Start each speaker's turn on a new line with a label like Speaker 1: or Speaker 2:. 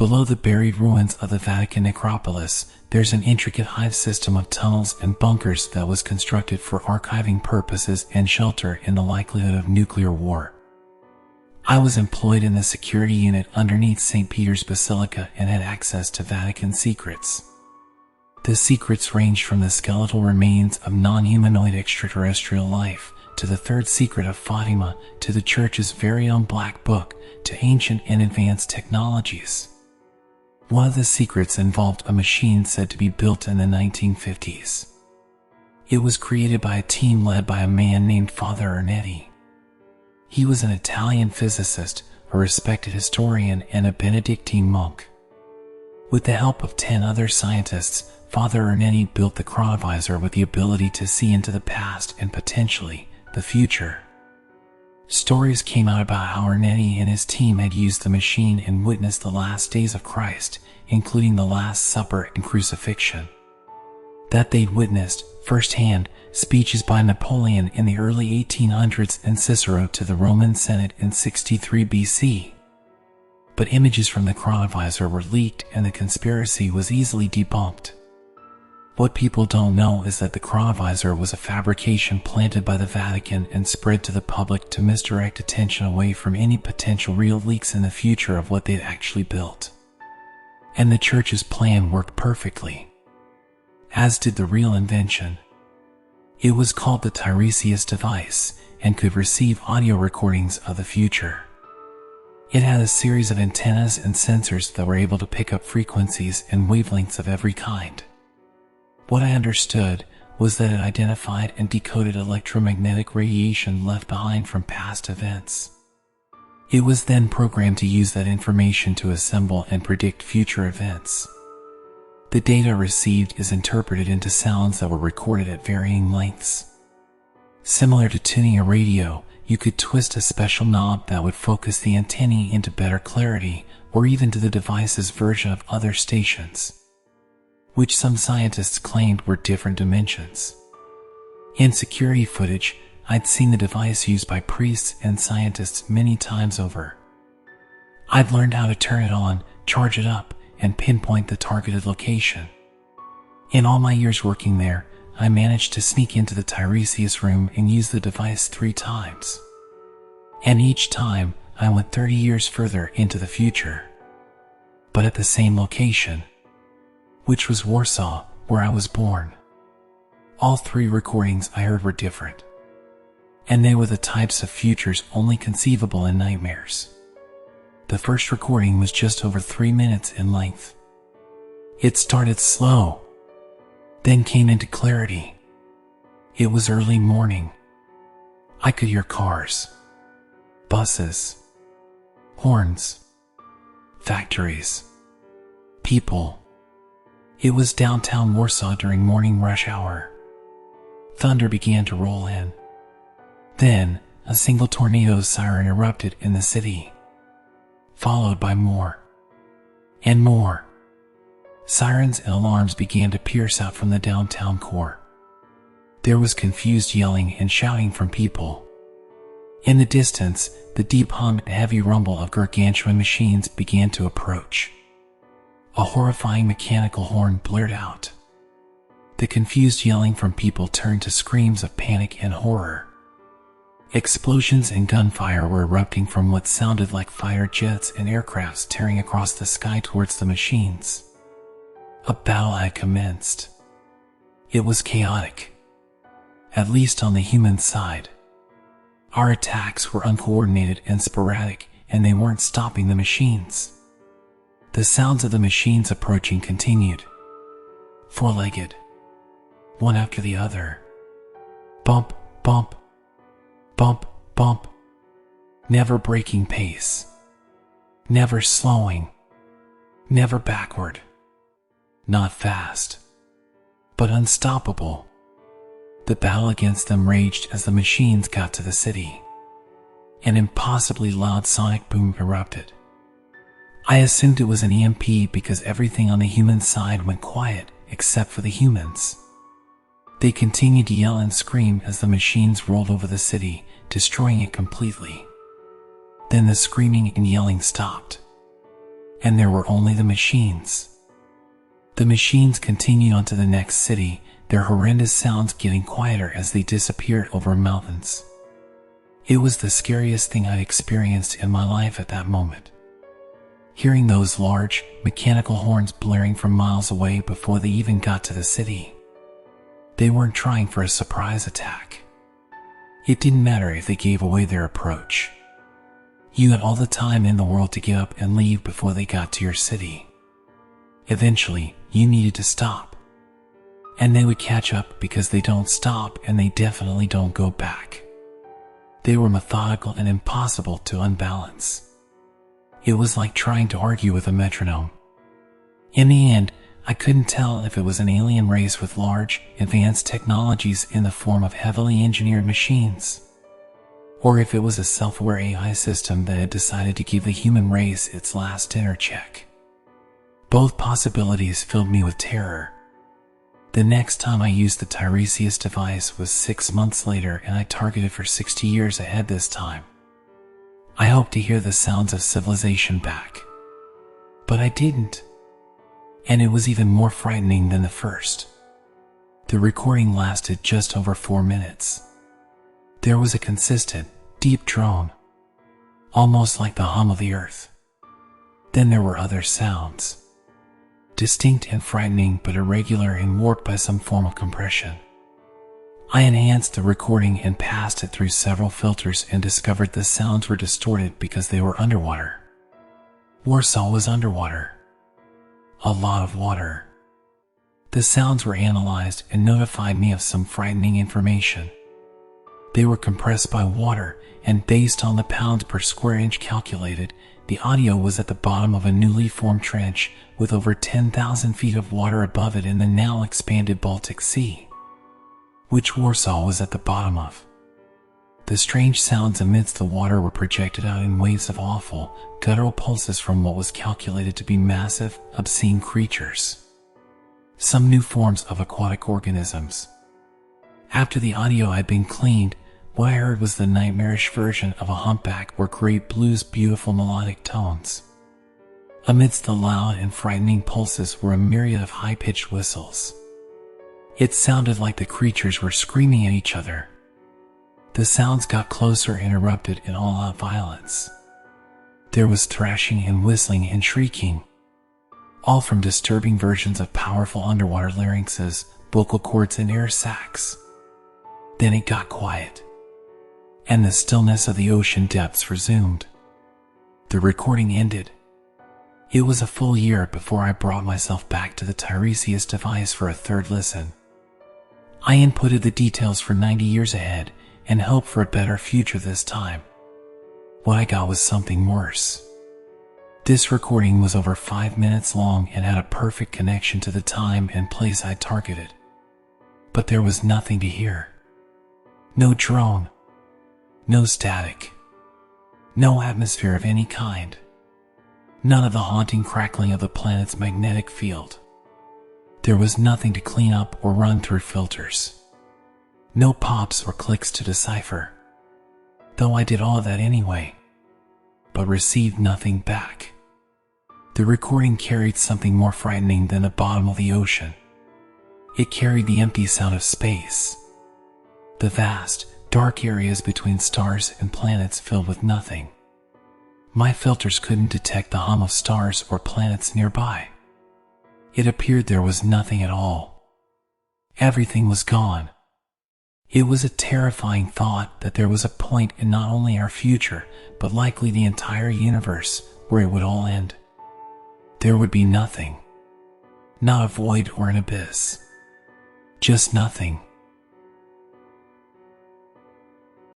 Speaker 1: Below the buried ruins of the Vatican necropolis, there's an intricate hive system of tunnels and bunkers that was constructed for archiving purposes and shelter in the likelihood of nuclear war. I was employed in the security unit underneath St. Peter's Basilica and had access to Vatican secrets. The secrets ranged from the skeletal remains of non-humanoid extraterrestrial life, to the third secret of Fatima, to the Church's very own Black Book, to ancient and advanced technologies. One of the secrets involved a machine said to be built in the 1950s. It was created by a team led by a man named Father Ernetti. He was an Italian physicist, a respected historian, and a Benedictine monk. With the help of 10 other scientists, Father Ernetti built the chronovisor with the ability to see into the past and potentially the future. Stories came out about how Ernetti and his team had used the machine and witnessed the last days of Christ, including the Last Supper and crucifixion. That they'd witnessed, firsthand, speeches by Napoleon in the early 1800s and Cicero to the Roman Senate in 63 BC. But images from the chronovisor were leaked and the conspiracy was easily debunked. What people don't know is that the chronovisor was a fabrication planted by the Vatican and spread to the public to misdirect attention away from any potential real leaks in the future of what they'd actually built. And the Church's plan worked perfectly, as did the real invention. It was called the Tiresias device and could receive audio recordings of the future. It had a series of antennas and sensors that were able to pick up frequencies and wavelengths of every kind. What I understood was that it identified and decoded electromagnetic radiation left behind from past events. It was then programmed to use that information to assemble and predict future events. The data received is interpreted into sounds that were recorded at varying lengths. Similar to tuning a radio, you could twist a special knob that would focus the antennae into better clarity, or even to the device's version of other stations, which some scientists claimed were different dimensions. In security footage, I'd seen the device used by priests and scientists many times over. I'd learned how to turn it on, charge it up, and pinpoint the targeted location. In all my years working there, I managed to sneak into the Tiresias room and use the device 3 times. And each time, I went 30 years further into the future. But at the same location, which was Warsaw, where I was born. All 3 recordings I heard were different, and they were the types of futures only conceivable in nightmares. The first recording was just over 3 minutes in length. It started slow, then came into clarity. It was early morning. I could hear cars, buses, horns, factories, people. It was downtown Warsaw during morning rush hour. Thunder began to roll in. Then, a single tornado siren erupted in the city, followed by more and more. Sirens and alarms began to pierce out from the downtown core. There was confused yelling and shouting from people. In the distance, the deep hum and heavy rumble of gargantuan machines began to approach. A horrifying mechanical horn blared out. The confused yelling from people turned to screams of panic and horror. Explosions and gunfire were erupting from what sounded like fighter jets and aircrafts tearing across the sky towards the machines. A battle had commenced. It was chaotic, at least on the human side. Our attacks were uncoordinated and sporadic, and they weren't stopping the machines. The sounds of the machines approaching continued, 4-legged, one after the other. Bump, bump, bump, bump. Never breaking pace. Never slowing. Never backward. Not fast, but unstoppable. The battle against them raged as the machines got to the city. An impossibly loud sonic boom erupted. I assumed it was an EMP because everything on the human side went quiet except for the humans. They continued to yell and scream as the machines rolled over the city, destroying it completely. Then the screaming and yelling stopped, and there were only the machines. The machines continued on to the next city, their horrendous sounds getting quieter as they disappeared over mountains. It was the scariest thing I'd experienced in my life at that moment. Hearing those large, mechanical horns blaring from miles away before they even got to the city. They weren't trying for a surprise attack. It didn't matter if they gave away their approach. You had all the time in the world to get up and leave before they got to your city. Eventually, you needed to stop. And they would catch up because they don't stop and they definitely don't go back. They were methodical and impossible to unbalance. It was like trying to argue with a metronome. In the end, I couldn't tell if it was an alien race with large, advanced technologies in the form of heavily engineered machines, or if it was a self-aware AI system that had decided to give the human race its last dinner check. Both possibilities filled me with terror. The next time I used the Tiresias device was 6 months later, and I targeted for 60 years ahead this time. I hoped to hear the sounds of civilization back. But I didn't. And it was even more frightening than the first. The recording lasted just over 4 minutes. There was a consistent, deep drone, almost like the hum of the earth. Then there were other sounds, distinct and frightening but irregular and warped by some form of compression. I enhanced the recording and passed it through several filters and discovered the sounds were distorted because they were underwater. Warsaw was underwater. A lot of water. The sounds were analyzed and notified me of some frightening information. They were compressed by water, and based on the pounds per square inch calculated, the audio was at the bottom of a newly formed trench with over 10,000 feet of water above it in the now expanded Baltic Sea, which Warsaw was at the bottom of. The strange sounds amidst the water were projected out in waves of awful, guttural pulses from what was calculated to be massive, obscene creatures. Some new forms of aquatic organisms. After the audio had been cleaned, what I heard was the nightmarish version of a humpback or great blues' beautiful melodic tones. Amidst the loud and frightening pulses were a myriad of high-pitched whistles. It sounded like the creatures were screaming at each other. The sounds got closer and erupted in all-out violence. There was thrashing and whistling and shrieking, all from disturbing versions of powerful underwater larynxes, vocal cords, and air sacs. Then it got quiet, and the stillness of the ocean depths resumed. The recording ended. It was a full year before I brought myself back to the Tiresias device for a third listen. I inputted the details for 90 years ahead and hoped for a better future this time. What I got was something worse. This recording was over 5 minutes long and had a perfect connection to the time and place I targeted. But there was nothing to hear. No drone. No static. No atmosphere of any kind. None of the haunting crackling of the planet's magnetic field. There was nothing to clean up or run through filters. No pops or clicks to decipher. Though I did all of that anyway, but received nothing back. The recording carried something more frightening than the bottom of the ocean. It carried the empty sound of space. The vast, dark areas between stars and planets filled with nothing. My filters couldn't detect the hum of stars or planets nearby. It appeared there was nothing at all. Everything was gone. It was a terrifying thought that there was a point in not only our future, but likely the entire universe, where it would all end. There would be nothing. Not a void or an abyss. Just nothing.